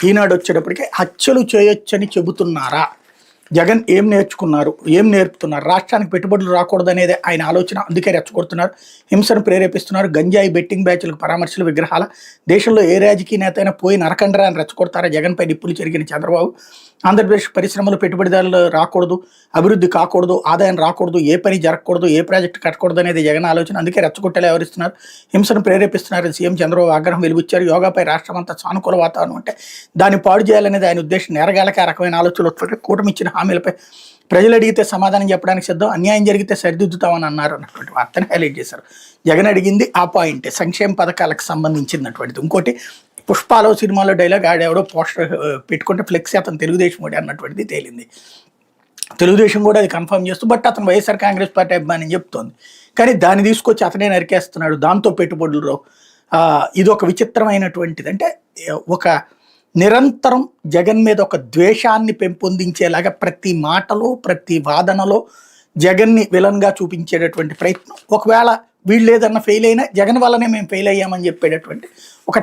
ఈనాడు వచ్చేటప్పటికి హత్యలు చేయొచ్చని చెబుతున్నారా, జగన్ ఏం నేర్చుకున్నారు, ఏం నేర్పుతున్నారు, రాష్ట్రానికి పెట్టుబడులు రాకూడదనేది ఆయన ఆలోచన, అందుకే రెచ్చగొడుతున్నారు, హింసను ప్రేరేపిస్తున్నారు, గంజాయి బెట్టింగ్ బ్యాచ్లకు పరామర్శలు, విగ్రహాల, దేశంలో ఏ రాజకీయ నేత అయినా పోయి నరకండరా అని రెచ్చగొడతారా, జగన్పై నిప్పులు చెరిగిన చంద్రబాబు, ఆంధ్రప్రదేశ్ పరిశ్రమలు పెట్టుబడిదారులు రాకూడదు, అభివృద్ధి కాకూడదు, ఆదాయం రాకూడదు, ఏ పని జరగకూడదు, ఏ ప్రాజెక్టు కట్టకూడదు అనేది జగన్ ఆలోచన, అందుకే రెచ్చగొట్టేలా వ్యవహరిస్తున్నారు, హింసను ప్రేరేపిస్తున్నారని సీఎం చంద్రబాబు ఆగ్రహం వెలిబుచ్చారు. యోగాపై రాష్ట్రం అంతా సానుకూల వాతావరణం ఉంటే దాన్ని పాడు చేయాలనేది ఆయన ఉద్దేశం. నేరగాళ్ళకి ఆ రకమైన ఆలోచనలు వస్తుంటే కూటమి ఇచ్చిన హామీలపై ప్రజలు అడిగితే సమాధానం చెప్పడానికి సిద్ధం, అన్యాయం జరిగితే సరిదిద్దుతామని అన్నారు అన్నటువంటి వార్తని హైలైట్ చేశారు. జగన్ అడిగింది ఆ పాయింటే, సంక్షేమ పథకాలకు సంబంధించినటువంటిది. ఇంకోటి పుష్పాలో సినిమాలో డైలాగ్, ఆడెవడో పోస్టర్ పెట్టుకుంటే ఫ్లెక్సీ అతను తెలుగుదేశం వాడే అన్నటువంటిది తేలింది. తెలుగుదేశం కూడా అది కన్ఫర్మ్ చేస్తూ, బట్ అతను వైఎస్ఆర్ కాంగ్రెస్ పార్టీ అభిమాని అని చెప్తోంది. కానీ దాన్ని తీసుకొచ్చి అతనే నరికేస్తున్నాడు, దాంతో పెట్టుబడులు. ఇది ఒక విచిత్రమైనటువంటిది. అంటే ఒక నిరంతరం జగన్ మీద ఒక ద్వేషాన్ని పెంపొందించేలాగా ప్రతి మాటలో ప్రతి వాదనలో జగన్ని విలన్గా చూపించేటటువంటి ప్రయత్నం. ఒకవేళ వీళ్ళు ఏదన్నా ఫెయిల్ అయినా జగన్ వల్లనే మేము ఫెయిల్ అయ్యామని చెప్పేటటువంటి ఒక